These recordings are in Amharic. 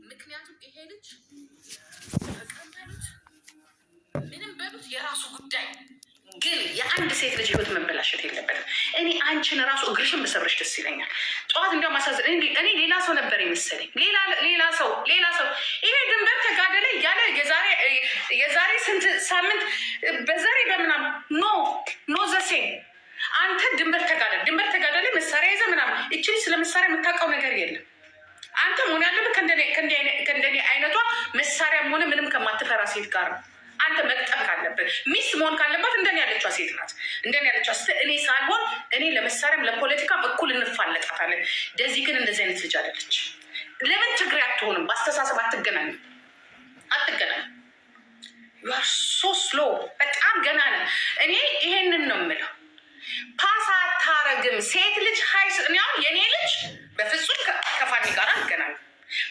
ምክንያቱም ይሄ ልጅ ምንም በሉት የራሱ ጉዳይ፣ ግን የአንድ ሴት ልጅ ህይወት መበላሸት የለበትም። እኔ አንቺን ራሱ እግርሽን ብሰብርሽ ደስ ይለኛል። ጠዋት እንዲያውም ማሳዘን እኔ ሌላ ሰው ነበር የመሰለኝ፣ ሌላ ሰው ይሄ ድንበር ተጋደለ እያለ የዛሬ ስንት ሳምንት በዛሬ በምናም ኖ ዘሴን አንተ ድንበር ተጋደለ መሳሪያ ይዘህ ምናምን። እችል ስለ መሳሪያ የምታውቀው ነገር የለም። አንተ መሆን ያለብህ ከእንደኔ አይነቷ መሳሪያም ሆነ ምንም ከማትፈራ ሴት ጋር ነው አንተ መቅጠም ካለብን። ሚስት መሆን ካለባት እንደኔ ያለችዋ ሴት ናት። እንደኔ ያለችዋ እኔ ሳልሆን እኔ ለመሳሪያም ለፖለቲካም እኩል እንፋለጣታለን። ደዚህ ግን እንደዚህ አይነት ልጅ አይደለች። ለምን ትግሬ አትሆንም? በአስተሳሰብ አትገናኙ። ዩ አር ሶ ስሎ፣ በጣም ገና ነህ። እኔ ይሄንን ነው የምለው። ፓስ አታረግም ሴት ልጅ ሀይስ የኔ ልጅ በፍጹም ከፋኒ ጋር አይገናኙ።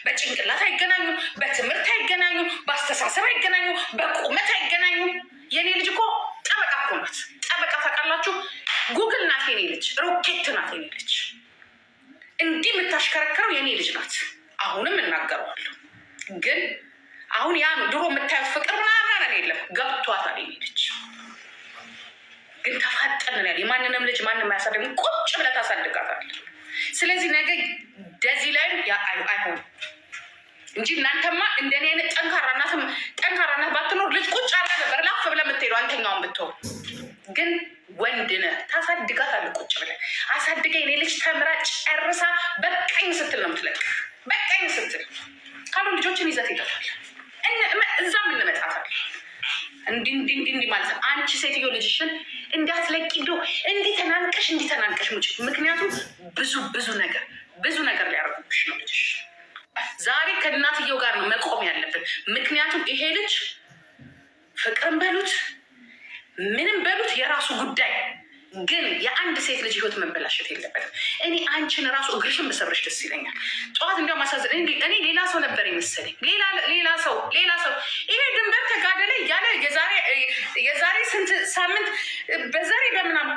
በጭንቅላት አይገናኙ፣ በትምህርት አይገናኙ፣ በአስተሳሰብ አይገናኙ፣ በቁመት አይገናኙ። የኔ ልጅ እኮ ጠበቃ እኮ ናት። ጠበቃ ታውቃላችሁ? ጉግል ናት የኔ ልጅ፣ ሮኬት ናት የኔ ልጅ። እንዲህ የምታሽከረከረው የኔ ልጅ ናት። አሁንም እናገረዋለሁ። ግን አሁን ያ ድሮ የምታዩት ፍቅር ምናምን የለም፣ ገብቷታል የኔ ልጅ። ግን ተፋጠንን ያለ የማንንም ልጅ ማንም አያሳድግም። ቁጭ ብለህ ታሳድጋታለህ። ስለዚህ ነገ ደዚህ ላይም አይሆንም እንጂ እናንተማ እንደኔ አይነት ጠንካራናት ባትኖር ልጅ ቁጭ አለ ነበር ላፍ ብለህ የምትሄዱ አንተኛውን ብትሆን። ግን ወንድ ነህ፣ ታሳድጋታለህ። ቁጭ ብለህ አሳድገኝ እኔ ልጅ ተምራ ጨርሳ በቃኝ ስትል ነው የምትለቅህ። በቃኝ ስትል ካሉ ልጆችን ይዘት ይገታል። እዛም እንመጣታለን። እንዲህ ማለት ነው። አንቺ ሴትዮ ልጅሽን እንዳትለቂ እንዲህ ተናንቀሽ ሙጭ። ምክንያቱም ብዙ ነገር ሊያደርጉብሽ ነው ልጅሽ። ዛሬ ከእናትየው ጋር ነው መቆም ያለብን። ምክንያቱም ይሄ ልጅ ፍቅርን በሉት ምንም በሉት የራሱ ጉዳይ፣ ግን የአንድ ሴት ልጅ ህይወት መበላሸት የለበትም። እኔ አንቺን ራሱ እግርሽን ብሰብርሽ ደስ ይለኛል። ጠዋት እንዲያውም ማሳዘን እኔ ሌላ ሰው ነበር የመሰለኝ፣ ሌላ ሰው ይሄ ድንበር ተጋደለ እያለ የዛሬ ስንት ሳምንት በዛሬ በምናም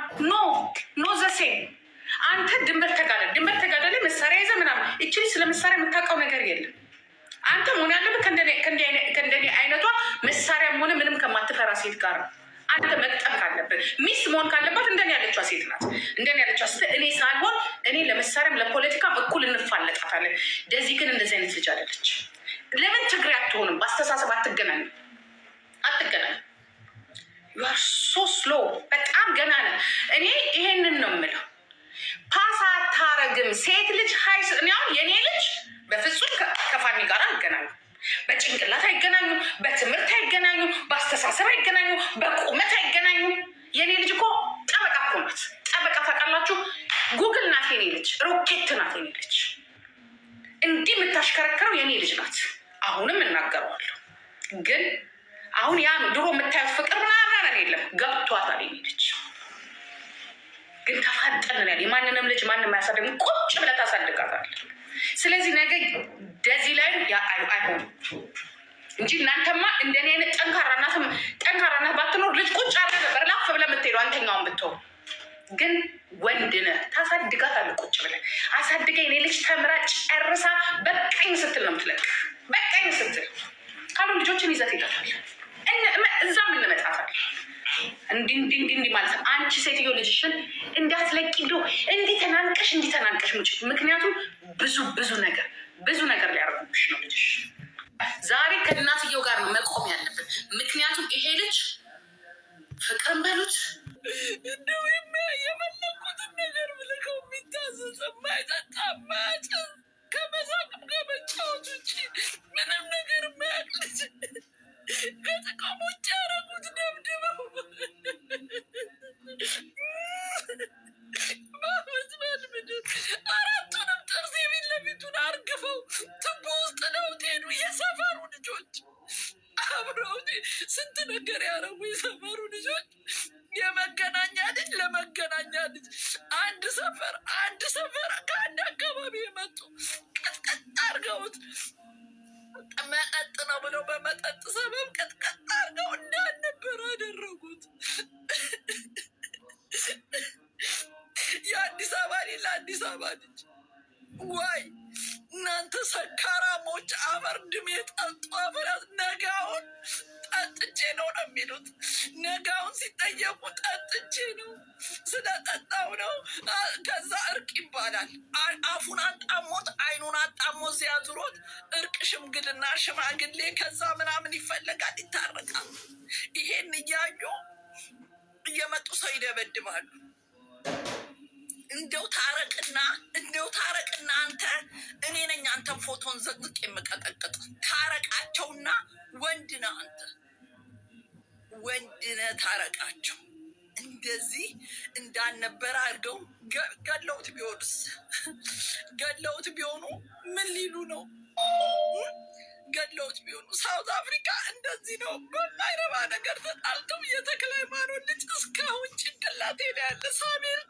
ኖ ዘሴን አንተ ድንበር ተጋደለ መሳሪያ ይዘህ ምናምን። እችል ስለ መሳሪያ የምታውቀው ነገር የለም። አንተ መሆን ያለብህ ከእንደኔ አይነቷ መሳሪያም ሆነ ምንም ከማትፈራ ሴት ጋር ነው አንተ መቅጠም ካለብን። ሚስት መሆን ካለባት እንደኔ ያለችዋ ሴት ናት። እንደኔ ያለችዋ እኔ ሳልሆን እኔ ለመሳሪያም ለፖለቲካም እኩል እንፋለጣታለን። ደዚህ ግን እንደዚህ አይነት ልጅ አይደለች። ለምን ትግሬ አትሆንም? በአስተሳሰብ አትገናኙ። ዩ አር ሶ ስሎ፣ በጣም ገና ነህ። እኔ ይሄንን ነው የምለው። ፓስ አታረግም ሴት ልጅ ሀይስ የኔ ልጅ በፍጹም ከፋኒ ጋር አይገናኙ። በጭንቅላት አይገናኙ፣ በትምህርት አይገናኙ፣ በአስተሳሰብ አይገናኙ፣ በቁመት አይገናኙ። የኔ ልጅ እኮ ጠበቃ እኮ ናት። ጠበቃ ታውቃላችሁ? ጉግል ናት የኔ ልጅ፣ ሮኬት ናት የኔ ልጅ። እንዲህ የምታሽከረከረው የኔ ልጅ ናት። አሁንም እናገረዋለሁ። ግን አሁን ያ ድሮ የምታዩት ፍቅር ምናምን የለም፣ ገብቷታል የኔ ልጅ። ግን ተፋጠንን ያለ የማንንም ልጅ ማንም አያሳድግም። ቁጭ ብለህ ታሳድጋታለህ። ስለዚህ ነገ ደዚህ ላይም አይሆንም እንጂ እናንተማ እንደኔ አይነት ጠንካራናት ባትኖር ልጅ ቁጭ አለ ነበር ላፍ ብለህ የምትሄዱ አንተኛውን ብትሆን። ግን ወንድ ነህ፣ ታሳድጋታለህ። ቁጭ ብለህ አሳድገኝ እኔ ልጅ ተምራ ጨርሳ በቃኝ ስትል ነው የምትለቅህ። በቃኝ ስትል ካሉ ልጆችን ይዘት ይገታል። እዛም እንመጣታለን። እንዲህ ማለት ነው። አንቺ ሴትዮ ልጅሽን እንዳትለቂ እንዲህ ተናንቀሽ ሙጭ። ምክንያቱም ብዙ ነገር ሊያደርጉብሽ ነው ልጅሽ። ዛሬ ከእናትየው ጋር ነው መቆም ያለብን። ምክንያቱም ይሄ ልጅ ፍቅርን በሉት እንደው የፈለኩትን ነገር ብልከው የሚታዘዝ የማይጠጣ የማያጨስ ከመሳቅም ከመጫወት ውጭ ምንም ነገር የማያውቅ ልጅ ከጥቅም ውጭ ያደረጉት ደብድበው በመስመድ ምድር አራቱንም ጥርስ የፊት ለፊቱን አርግፈው ትቦ ውስጥ ለውጥ ሄዱ። የሰፈሩ ልጆች አብረው ስንት ነገር ያደረጉ የሰፈሩ ልጆች። የመገናኛ ልጅ ለመገናኛ ልጅ አንድ ሰፈር ከአንድ አካባቢ የመጡ ቀጥቀጥ አርገውት መጠጥ ነው ብለው በመጠጥ ሰበብ ቀጥቀጥ አርገው እንዳልነበር አደረጉት። የአዲስ አበባ ልጅ ዋይ እናንተ ሰካራሞች አፈር ድሜ ጠጡ። አፈራት ነጋውን ጠጥቼ ነው የሚሉት። ነጋውን ሲጠየቁ ጠጥቼ ነው ስለጠጣው ነው። ከዛ እርቅ ይባላል። አፉን አጣሞት አይኑን አጣሞት ሲያዙሮት እርቅ፣ ሽምግልና፣ ሽማግሌ ከዛ ምናምን ይፈለጋል፣ ይታረቃል። ይሄን እያዩ እየመጡ ሰው ይደበድባሉ። እንደው ታረቅና አንተ እኔ ነኝ አንተን ፎቶን ዘቅዝቅ የምቀጠቅጥ። ታረቃቸውና ወንድ ነህ አንተ፣ ወንድ ነህ፣ ታረቃቸው። እንደዚህ እንዳልነበረ አድርገው ገለውት ቢሆኑስ? ገለውት ቢሆኑ ምን ሊሉ ነው? ገለውት ቢሆኑ ሳውዝ አፍሪካ እንደዚህ ነው። በማይረባ ነገር ተጣልተው የተክለ ሃይማኖት ልጅ እስካሁን ጭንቅላቴ ላይ ያለ ሳሜል